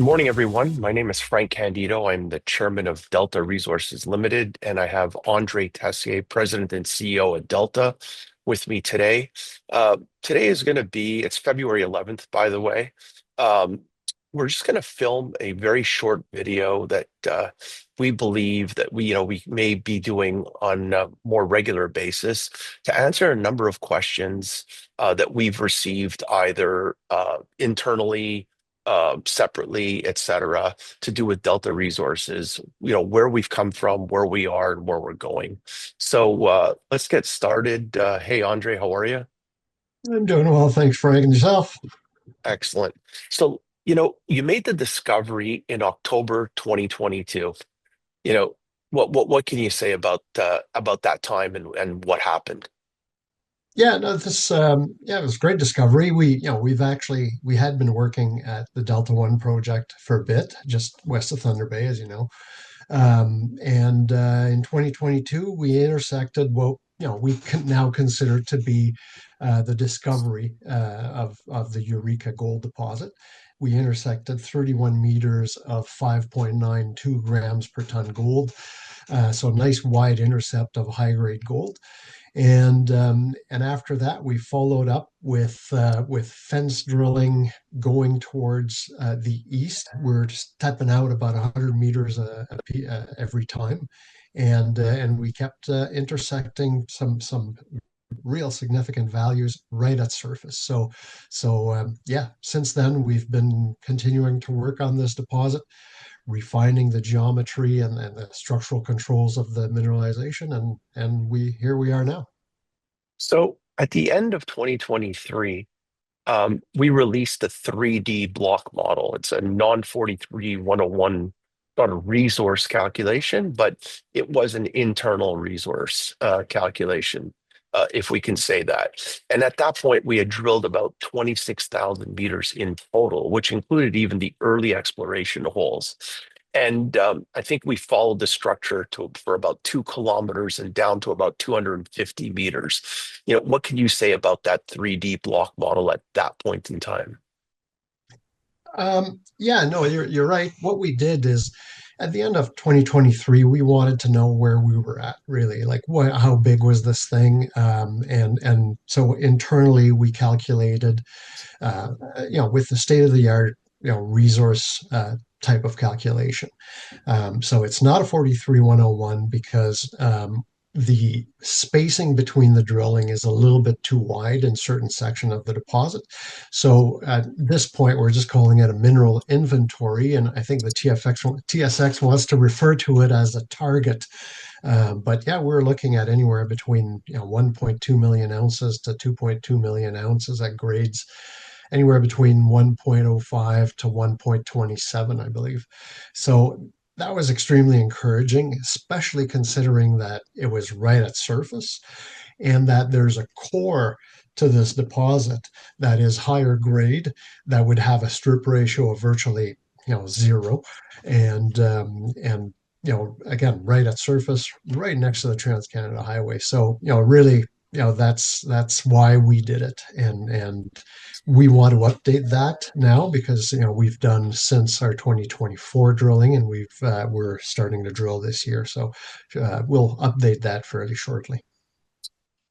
morning, everyone. My name is Frank Candido. I'm the chairman of Delta Resources Limited, and I have André Tessier, president and CEO of Delta, with me today. Today is going to be, it's February 11th, by the way. Um, we're just going to film a very short video that we believe that we may be doing on a more regular basis to answer a number of questions that we've received either internally, separately, et cetera, to do with Delta Resources, where we've come from, where we are, and where we're going. So let's get started. Hey, Andre, how are you? I'm doing well, thanks, Frank. And yourself? Excellent. So, you made the discovery in October 2022. You know, what can you say about that time and what happened? Yeah, no, it was a great discovery. We had been working at the Delta One project for a bit, just west of Thunder Bay, as you know. And In 2022, we intersected what we can now consider to be the discovery of the Eureka gold deposit. We intersected 31 meters of 5.92 grams per ton gold. So a nice wide intercept of high grade gold. And after that, we followed up with fence drilling going towards the east. We're stepping out about 100 meters every time, and we kept intersecting some real significant values right at surface. Yeah, since then we've been continuing to work on this deposit, refining the geometry and the structural controls of the mineralization, and here we are now. So at the end of 2023, we released a 3D block model. It's a non-43 101 sort of resource calculation, but it was an internal resource calculation, if we can say that. And at that point, we had drilled about 26,000 meters in total, which included even the early exploration holes. And I think we followed the structure for about 2 kilometers and down to about 250 meters. What can you say about that 3D block model at that point in time? Yeah, no, you're right. What we did is at the end of 2023, we wanted to know where we were at, really, like how big was this thing? And so internally, we calculated, with the state of the art, resource type of calculation. So it's not a 43-101 because the spacing between the drilling is a little bit too wide in certain section of the deposit. So at this point, we're just calling it a mineral inventory, and I think the TSX wants to refer to it as a target. But yeah, we're looking at anywhere between 1.2 million ounces to 2.2 million ounces at grades anywhere between 1.05 to 1.27, I believe. So that was extremely encouraging, especially considering that it was right at surface and that there's a core to this deposit that is higher grade that would have a strip ratio of virtually zero, and again, right at surface, right next to the Trans-Canada Highway. So really, that's why we did it, and we want to update that now because we've done since our 2024 drilling, and we're starting to drill this year, so we'll update that fairly shortly.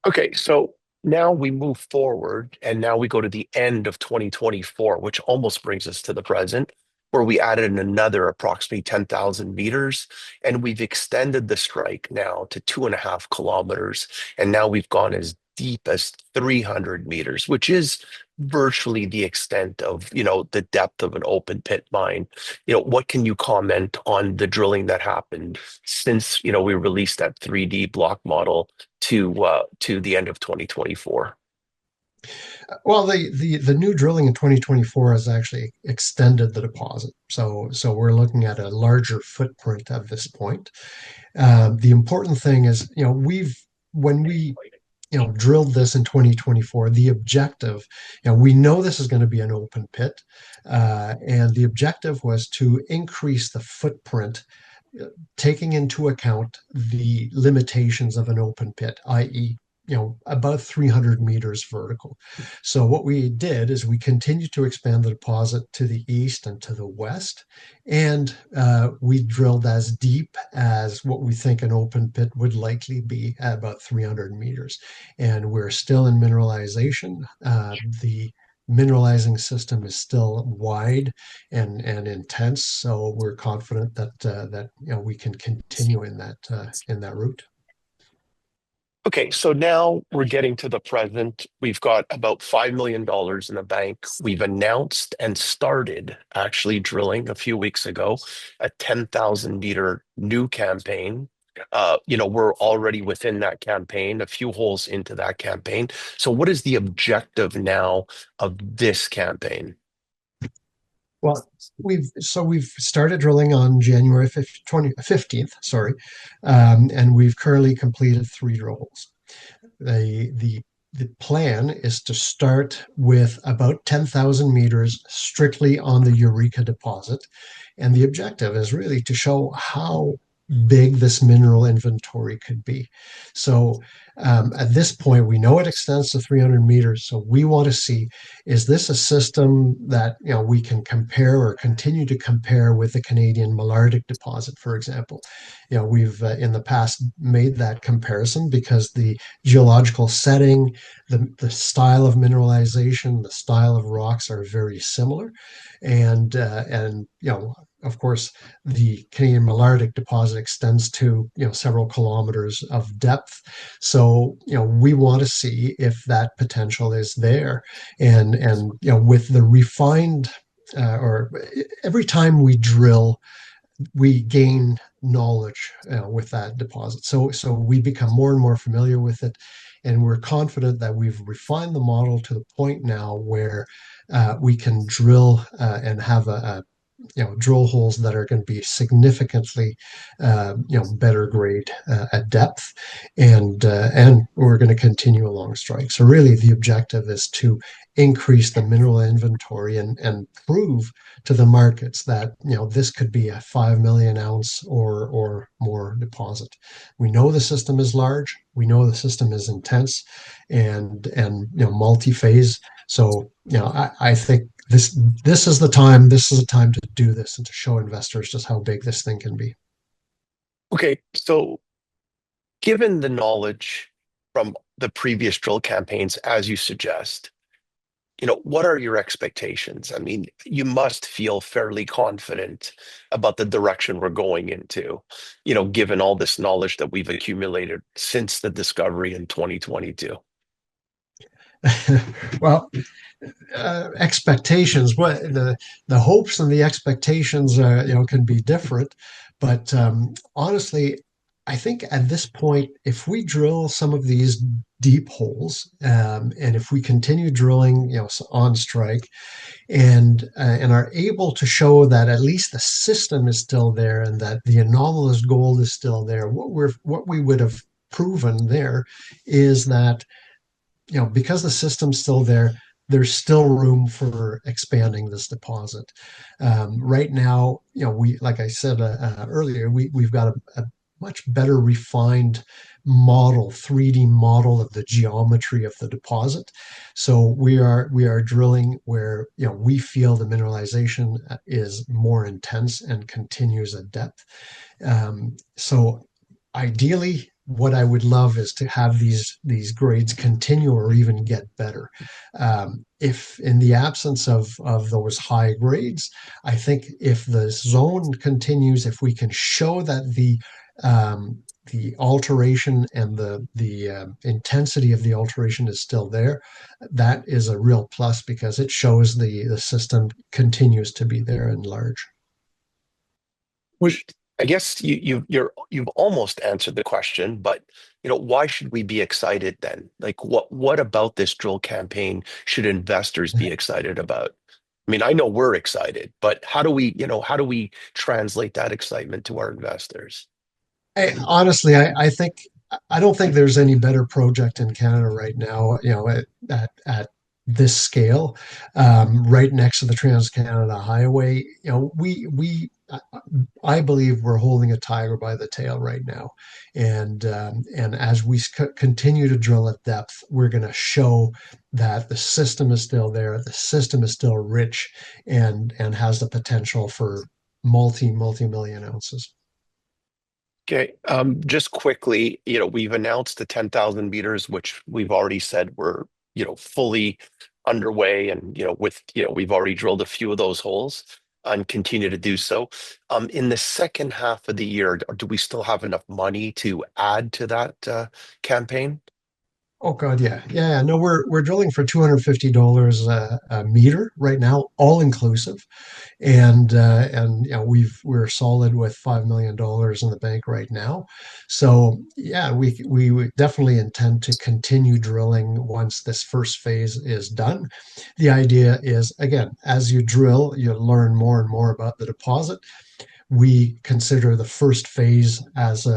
Okay, so now we move forward and now we go to the end of 2024, which almost brings us to the present, where we added another approximately 10,000 meters, and we've extended the strike now to 2.5 kilometers. And now we've gone as deep as 300 meters, which is virtually the extent of, the depth of an open pit mine. What can you comment on the drilling that happened since, we released that 3D block model to the end of 2024? Well, the new drilling in 2024 has actually extended the deposit, so we're looking at a larger footprint at this point. The important thing is, when we drilled this in 2024, the objective, we know this is going to be an open pit, and the objective was to increase the footprint, taking into account the limitations of an open pit, i.e., about 300 meters vertical. So what we did is we continued to expand the deposit to the east and to the west, and we drilled as deep as what we think an open pit would likely be at about 300 meters. And we're still in mineralization. The mineralizing system is still wide and intense, so we're confident that we can continue in that route. Okay, so now we're getting to the present. We've got about $5 million in the bank. We've announced and started actually drilling a few weeks ago a 10,000 meter new campaign. We're already within that campaign, a few holes into that campaign. So, what is the objective now of this campaign? Well, we've started drilling on January 15th, sorry, and we've currently completed 3 drill holes. The plan is to start with about 10,000 meters strictly on the Eureka deposit, and the objective is really to show how big this mineral inventory could be. So at this point, we know it extends to 300 meters. So we want to see, is this a system that we can compare or continue to compare with the Canadian Malartic deposit, for example? We've in the past made that comparison because the geological setting, the style of mineralization, the style of rocks are very similar, and of course, the Canadian Malartic deposit extends to several kilometers of depth. So we want to see if that potential is there, and with the refined or every time we drill, we gain knowledge with that deposit. So we become more and more familiar with it, and we're confident that we've refined the model to the point now where we can drill and have a drill holes that are going to be significantly better grade at depth, and we're going to continue along strike. So really the objective is to increase the mineral inventory and prove to the markets that this could be a 5 million ounce or more deposit. We know the system is large, we know the system is intense and multi-phase. So I think this is the time. This is a time to do this and to show investors just how big this thing can be. Okay, so given the knowledge from the previous drill campaigns, as you suggest, what are your expectations? I mean, you must feel fairly confident about the direction we're going into, given all this knowledge that we've accumulated since the discovery in 2022. Well, expectations, what the hopes and the expectations can be different, but honestly, I think at this point, if we drill some of these deep holes, and if we continue drilling on strike and are able to show that at least the system is still there and that the anomalous gold is still there, what we would have proven there is that because the system's still there, there's still room for expanding this deposit. Right now, we, like I said earlier, we've got a much better refined model, 3D model of the geometry of the deposit. So we are drilling where we feel the mineralization is more intense and continues at depth. So ideally, what I would love is to have these grades continue or even get better. If in the absence of those high grades, I think if the zone continues, if we can show that the alteration and the intensity of the alteration is still there, that is a real plus because it shows the system continues to be there and large. Which I guess you've almost answered the question, but why should we be excited then? Like what about this drill campaign should investors be excited about? I mean, I know we're excited, but how do we translate that excitement to our investors? Honestly, I don't think there's any better project in Canada right now, at this scale, right next to the Trans Canada Highway. I believe we're holding a tiger by the tail right now, and as we continue to drill at depth, we're going to show that the system is still there, the system is still rich, and has the potential for multi-million ounces. Okay. Just quickly, we've announced the 10,000 meters, which we've already said we're, fully underway and, we've already drilled a few of those holes and continue to do so. In the second half of the year, do we still have enough money to add to that campaign? Oh God, yeah, yeah, yeah. No, we're drilling for $250 a meter right now, all inclusive, and we're solid with $5 million in the bank right now. So yeah, we would definitely intend to continue drilling once this first phase is done. The idea is, again, as you drill, you learn more and more about the deposit. We consider the first phase as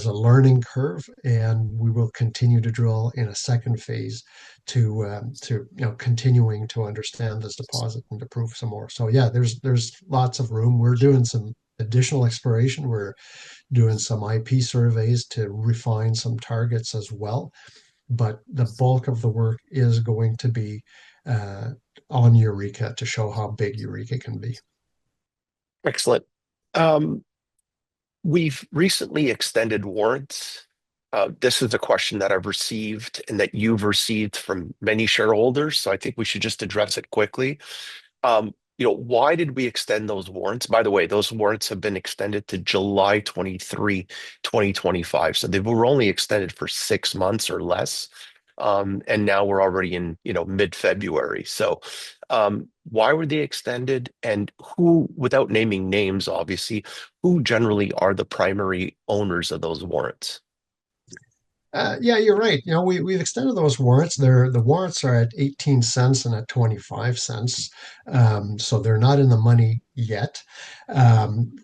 a learning curve, and we will continue to drill in a second phase to continuing to understand this deposit and to prove some more. So yeah, there's lots of room. We're doing some additional exploration. We're doing some IP surveys to refine some targets as well. But the bulk of the work is going to be uh, on Eureka to show how big Eureka can be. Excellent. Um, we've recently extended warrants. This is a question that I've received and that you've received from many shareholders, so I think we should just address it quickly. Why did we extend those warrants? By the way, those warrants have been extended to July 23, 2025. So they were only extended for 6 months or less. And now we're already in, mid-February. So why were they extended? And who, without naming names, obviously, who generally are the primary owners of those warrants? Yeah, you're right. We've extended those warrants. The warrants are at 18 cents and at 25 cents. So they're not in the money yet.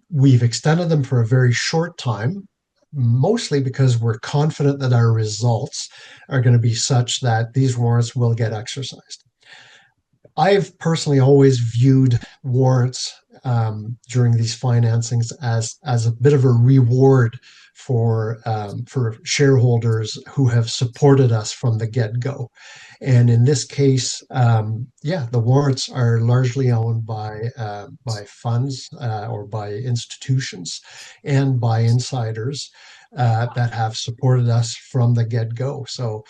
We've extended them for a very short time, mostly because we're confident that our results are going to be such that these warrants will get exercised. I've personally always viewed warrants during these financings as a bit of a reward for shareholders who have supported us from the get go. And in this case, yeah, the warrants are largely owned by funds or by institutions and by insiders that have supported us from the get go. So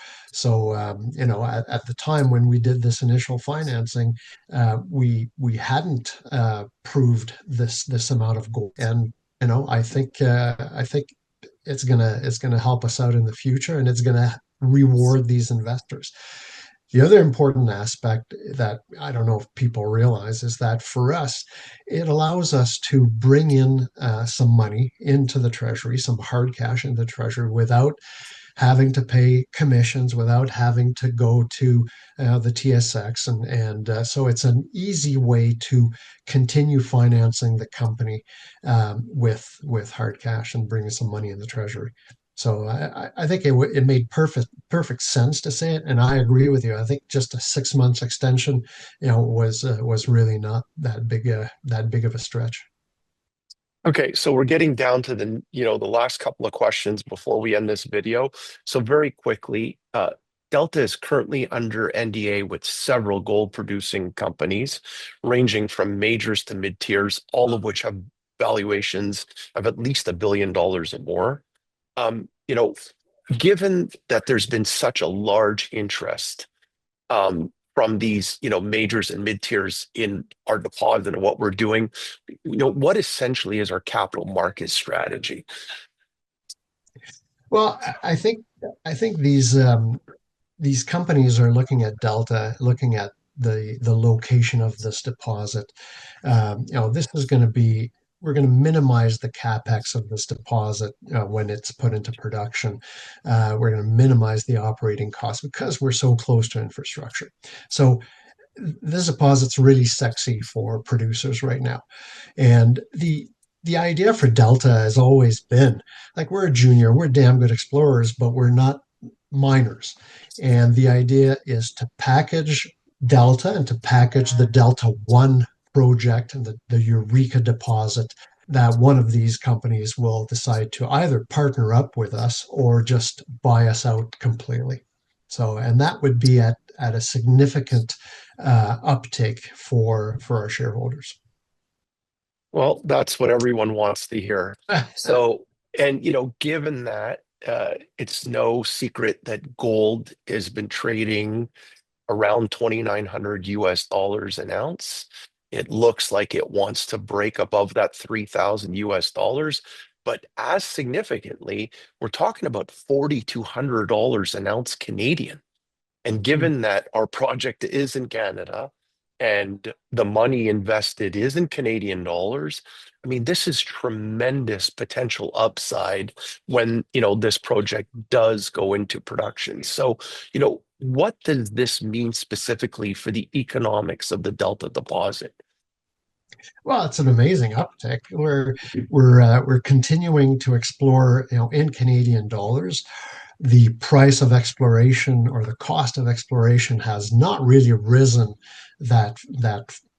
at the time when we did this initial financing, we hadn't proved this amount of gold, and I think it's gonna help us out in the future, and it's gonna reward these investors. The other important aspect that I don't know if people realize is that for us, it allows us to bring in some money into the treasury, some hard cash into the treasury without having to pay commissions, without having to go to the TSX, and so it's an easy way to continue financing the company with hard cash and bringing some money in the treasury. So I think it made perfect sense to say it, and I agree with you. I think just a 6 months extension, was really not that big of a stretch. Okay, so we're getting down to the last couple of questions before we end this video. So very quickly, Delta is currently under NDA with several gold producing companies, ranging from majors to mid tiers, all of which have valuations of at least $1 billion or more. Um, you know, Given that there's been such a large interest from these, majors and mid tiers in our deposit and what we're doing, what essentially is our capital market strategy? Well, I think these companies are looking at Delta, looking at the location of this deposit. This is going to be we're going to minimize the capex of this deposit when it's put into production. We're going to minimize the operating costs because we're so close to infrastructure. So this deposit's really sexy for producers right now, and the idea for Delta has always been like we're a junior, we're damn good explorers, but we're not miners. And the idea is to package Delta and to package the Delta 1 project and the Eureka deposit that one of these companies will decide to either partner up with us or just buy us out completely. So, and that would be at a significant uptake for our shareholders. Well, that's what everyone wants to hear. So, and given that it's no secret that gold has been trading around 2,900 US dollars an ounce. It looks like it wants to break above that 3,000 US dollars. But as significantly, we're talking about $4,200 an ounce Canadian. And given that our project is in Canada and the money invested is in Canadian dollars, I mean, this is tremendous potential upside when, this project does go into production. So, what does this mean specifically for the economics of the Delta deposit? Well, it's an amazing uptick. We're continuing to explore, in Canadian dollars. The price of exploration or the cost of exploration has not really risen that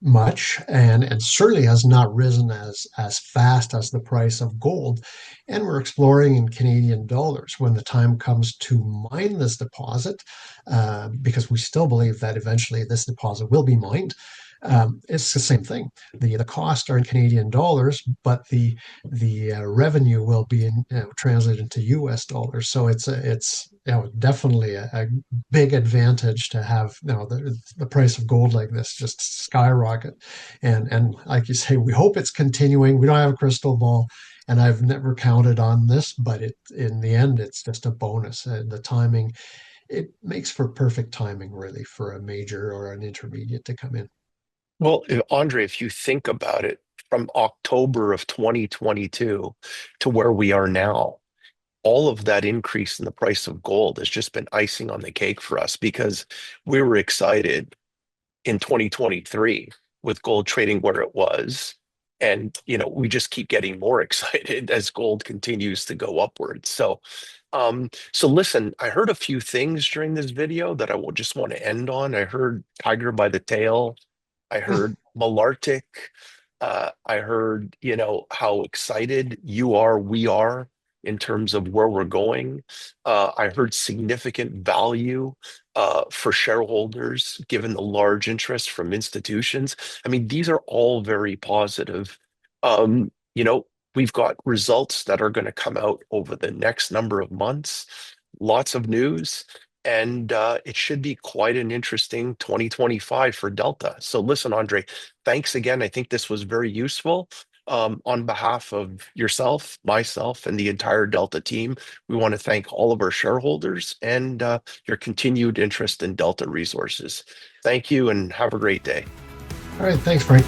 much, and certainly has not risen as fast as the price of gold. And we're exploring in Canadian dollars when the time comes to mine this deposit, because we still believe that eventually this deposit will be mined. It's the same thing. The costs are in Canadian dollars, but the revenue will be translated into US dollars. So it's definitely a big advantage to have the price of gold like this just skyrocket. And like you say, we hope it's continuing. We don't have a crystal ball, and I've never counted on this, but in the end, it's just a bonus. And the timing, it makes for perfect timing, really, for a major or an intermediate to come in. Well, Andre, if you think about it, from October of 2022 to where we are now, all of that increase in the price of gold has just been icing on the cake for us because we were excited in 2023 with gold trading where it was. And, we just keep getting more excited as gold continues to go upwards. So listen, I heard a few things during this video that I will just want to end on. I heard Tiger by the tail. I heard Malartic. I heard, how excited you are, we are in terms of where we're going. I heard significant value for shareholders, given the large interest from institutions. I mean, these are all very positive. We've got results that are going to come out over the next number of months, lots of news. And it should be quite an interesting 2025 for Delta. So listen, Andre, thanks again. I think this was very useful. On behalf of yourself, myself, and the entire Delta team, we want to thank all of our shareholders and your continued interest in Delta Resources. Thank you and have a great day. All right, thanks, Frank.